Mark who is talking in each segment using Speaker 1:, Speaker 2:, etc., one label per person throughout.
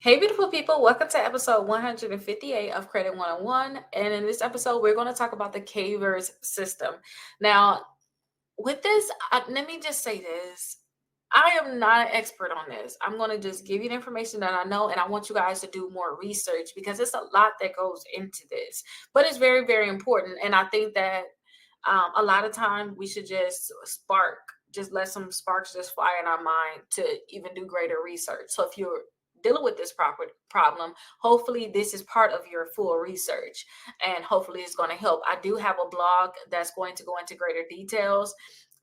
Speaker 1: Hey, beautiful people, welcome to episode 158 of Credit 101. And in this episode, we're going to talk about the CAIVRS system. Now, with this, let me just say this. I am not an expert on this. I'm going to just give you the information that I know, and I want you guys to do more research because it's a lot that goes into this. But it's very, very important. And I think that a lot of time we should just let some sparks just fly in our mind to even do greater research. So if you're dealing with this proper problem, hopefully this is part of your full research, and hopefully it's going to help. I do have a blog that's going to go into greater details,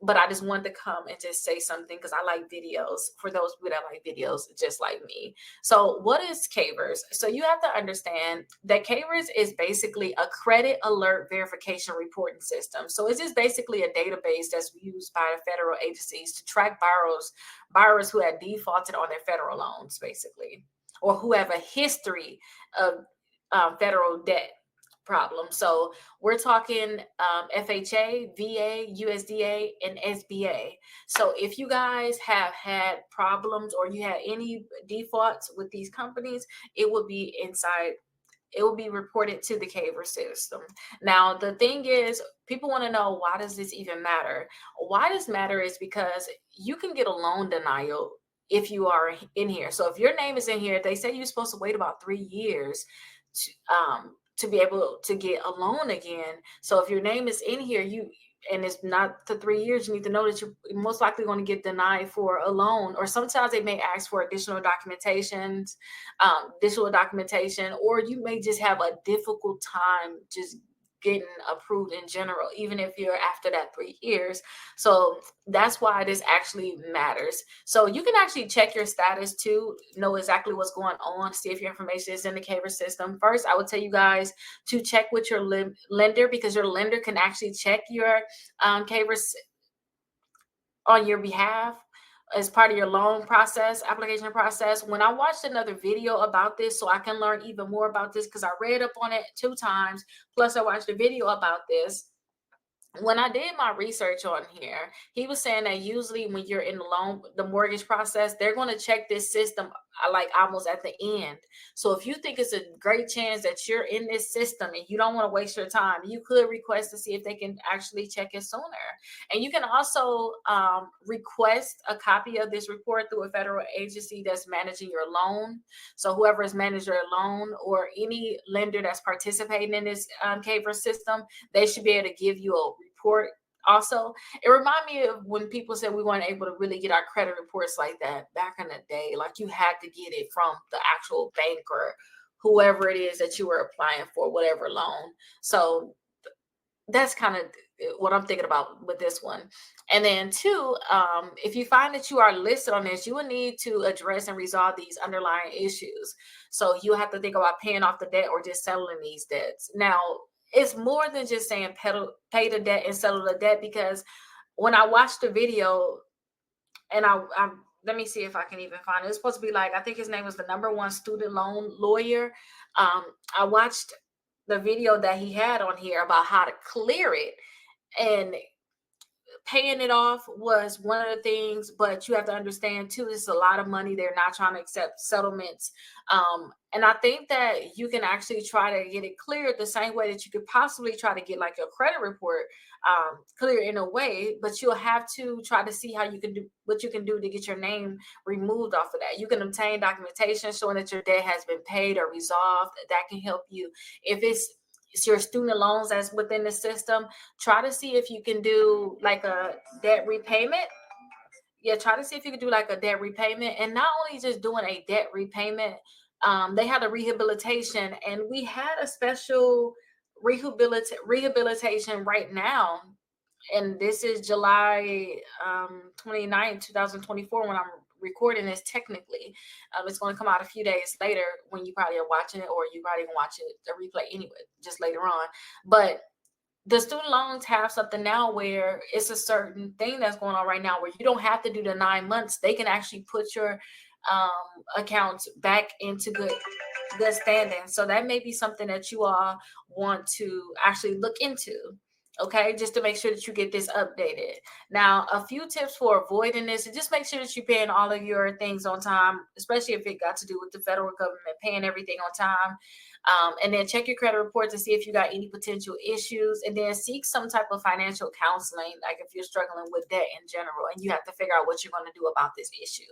Speaker 1: but I just wanted to come and just say something because I like videos, for those people that like videos just like me. So what is CAIVRS? So you have to understand that CAIVRS is basically a credit alert verification reporting system. So it's just basically a database that's used by the federal agencies to track borrowers who had defaulted on their federal loans, basically, or who have a history of federal debt problem. So we're talking FHA, VA, USDA, and SBA. So if you guys have had problems or you had any defaults with these companies, it will be inside. It will be reported to the CAIVRS system. Now, the thing is, people want to know, why does this even matter? Why this matter is because you can get a loan denial if you are in here. So if your name is in here, they say you're supposed to wait about 3 years to be able to get a loan again. So if your name is in here, and it's not the 3 years, you need to know that you're most likely going to get denied for a loan. Or sometimes they may ask for additional documentation, or you may just have a difficult time just getting approved in general, even if you're after that 3 years. So that's why this actually matters. So you can actually check your status to know exactly what's going on, see if your information is in the CAIVRS system. First, I would tell you guys to check with your lender, because your lender can actually check your CAIVRS on your behalf as part of your loan process, application process. When I watched another video about this, so I can learn even more about this, because I read up on it 2 times, plus I watched a video about this. When I did my research on here, he was saying that usually when you're in the mortgage process, they're going to check this system like almost at the end. So if you think it's a great chance that you're in this system and you don't want to waste your time, you could request to see if they can actually check it sooner. And you can also request a copy of this report through a federal agency that's managing your loan. So whoever is managing your loan, or any lender that's participating in this CAIVRS system, they should be able to give you a report. Also, it reminded me of when people said we weren't able to really get our credit reports like that back in the day. Like, you had to get it from the actual bank or whoever it is that you were applying for whatever loan. So that's kind of what I'm thinking about with this one. And then two, if you find that you are listed on this, you will need to address and resolve these underlying issues. So you have to think about paying off the debt or just settling these debts. Now, it's more than just saying pay the debt and settle the debt, because when I watched the video, and I let me see if I can even find it. It's supposed to be like, I think his name was the #1 student loan lawyer. I watched the video that he had on here about how to clear it, and paying it off was one of the things, but you have to understand too, it's a lot of money. They're not trying to accept settlements. And I think that you can actually try to get it cleared the same way that you could possibly try to get like your credit report clear in a way, but you'll have to try to see how you can do what you can do to get your name removed off of that. You can obtain documentation showing that your debt has been paid or resolved. That can help you. If it's your student loans that's within the system, try to see if you can do like a debt repayment. Yeah, try to see if you can do like a debt repayment. And not only just doing a debt repayment, they had a rehabilitation, and we had a special rehabilitation right now. And this is July 29th, 2024, when I'm recording this technically. It's going to come out a few days later when you probably are watching it, or you probably can watch it, the replay anyway, just later on. But the student loans have something now where it's a certain thing that's going on right now where you don't have to do the 9 months. They can actually put your accounts back into good standing. So that may be something that you all want to actually look into. Okay, just to make sure that you get this updated. Now, a few tips for avoiding this, and just make sure that you're paying all of your things on time, especially if it got to do with the federal government, paying everything on time. And then check your credit reports to see if you got any potential issues, and then seek some type of financial counseling, like if you're struggling with debt in general, and you have to figure out what you're going to do about this issue.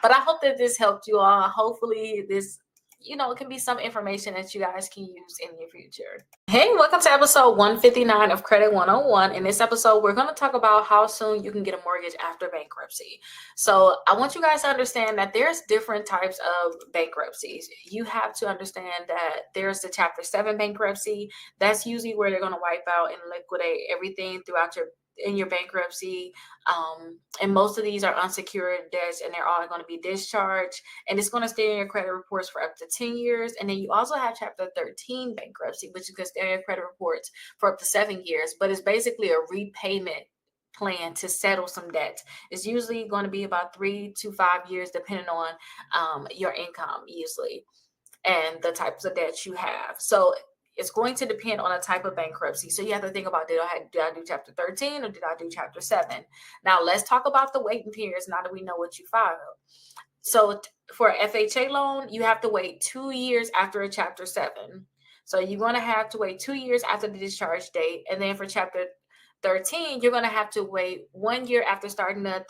Speaker 1: But I hope that this helped you all. Hopefully, this, it can be some information that you guys can use in your future. Hey, welcome to episode 159 of Credit 101. In this episode, we're going to talk about how soon you can get a mortgage after bankruptcy. So I want you guys to understand that there's different types of bankruptcies. You have to understand that there's the Chapter 7 bankruptcy. That's usually where they're going to wipe out and liquidate everything throughout your bankruptcy. And most of these are unsecured debts, and they're all going to be discharged, and it's going to stay in your credit reports for up to 10 years. And then you also have Chapter 13 bankruptcy, which is going to stay in your credit reports for up to 7 years, but it's basically a repayment plan to settle some debt. It's usually going to be about 3 to 5 years, depending on your income, usually, and the types of debts you have. So it's going to depend on a type of bankruptcy. So you have to think about, did I do Chapter 13 or did I do Chapter 7? Now let's talk about the waiting periods now that we know what you filed. So for an FHA loan, you have to wait 2 years after a Chapter 7. So you're going to have to wait 2 years after the discharge date. And then for Chapter 13, you're going to have to wait 1 year after starting the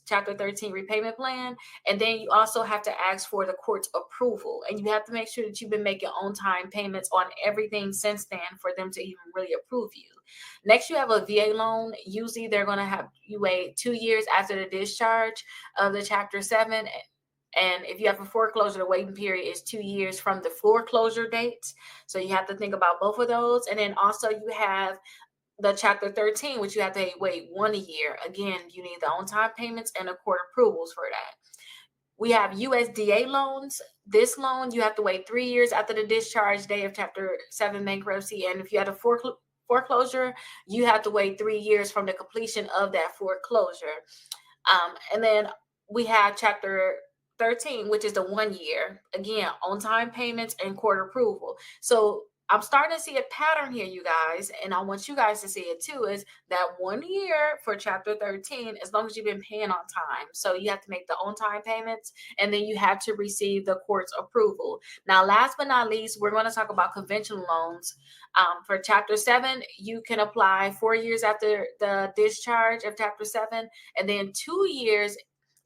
Speaker 1: Chapter 13 repayment plan. And then you also have to ask for the court's approval. And you have to make sure that you've been making on-time payments on everything since then for them to even really approve you. Next, you have a VA loan. Usually they're going to have you wait 2 years after the discharge of the Chapter 7. And if you have a foreclosure, the waiting period is 2 years from the foreclosure date. So you have to think about both of those. And then also you have the Chapter 13, which you have to wait 1 year. Again, you need the on-time payments and the court approvals for that. We have USDA loans. This loan, you have to wait 3 years after the discharge date of Chapter 7 bankruptcy. And if you had a foreclosure, you have to wait 3 years from the completion of that foreclosure. And then we have Chapter 13, which is the 1 year. Again, on-time payments and court approval. So I'm starting to see a pattern here, you guys, and I want you guys to see it too, is that 1 year for Chapter 13, as long as you've been paying on time. So you have to make the on-time payments, and then you have to receive the court's approval. Now, last but not least, we're going to talk about conventional loans. For Chapter 7, you can apply 4 years after the discharge of Chapter 7, and then 2 years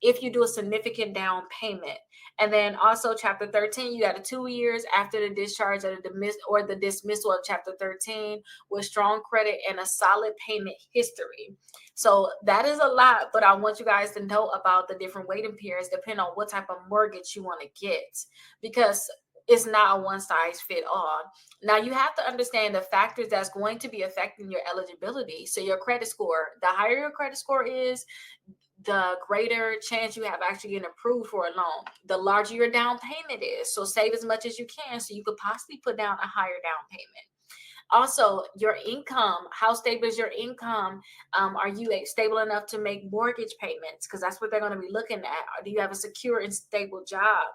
Speaker 1: if you do a significant down payment. And then also Chapter 13, you got 2 years after the discharge or the dismissal of Chapter 13 with strong credit and a solid payment history. So that is a lot, but I want you guys to know about the different waiting periods depending on what type of mortgage you want to get, because it's not a one size fit all. Now you have to understand the factors that's going to be affecting your eligibility. So your credit score, the higher your credit score is, the greater chance you have actually getting approved for a loan. The larger your down payment is. So save as much as you can so you could possibly put down a higher down payment. Also, your income, how stable is your income? Are you stable enough to make mortgage payments? Because that's what they're going to be looking at. Do you have a secure and stable job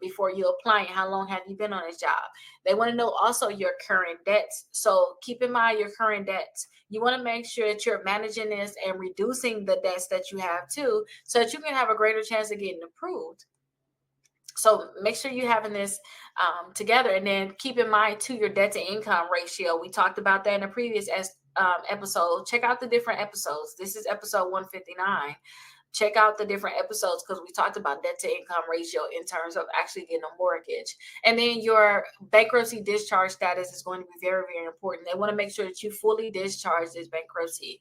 Speaker 1: before you apply? And how long have you been on this job? They want to know also your current debts. So keep in mind your current debts. You want to make sure that you're managing this and reducing the debts that you have too, so that you can have a greater chance of getting approved. So make sure you're having this together, and then keep in mind too your debt to income ratio. We talked about that in a previous episode. Check out the different episodes. This is episode 159. Check out the different episodes because we talked about debt to income ratio in terms of actually getting a mortgage. And then your bankruptcy discharge status is going to be very, very important. They want to make sure that you fully discharge this bankruptcy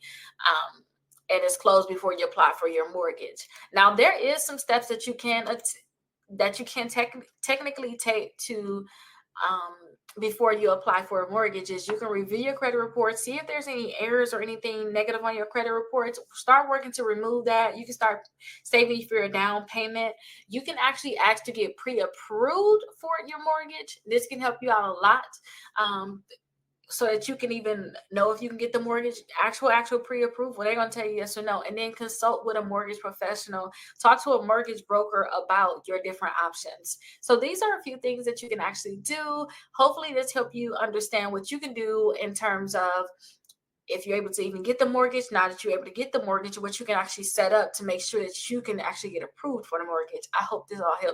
Speaker 1: and it's closed before you apply for your mortgage. Now, there is some steps that you can technically take to before you apply for a mortgage. Is you can review your credit report, see if there's any errors or anything negative on your credit reports. Start working to remove that. You can start saving for your down payment. You can actually ask to get pre-approved for your mortgage. This can help you out a lot. So that you can even know if you can get the mortgage, actual pre-approval. They're going to tell you yes or no. And then consult with a mortgage professional. Talk to a mortgage broker about your different options. So these are a few things that you can actually do. Hopefully this helped you understand what you can do in terms of if you're able to even get the mortgage, now that you're able to get the mortgage, what you can actually set up to make sure that you can actually get approved for the mortgage. I hope this all helps.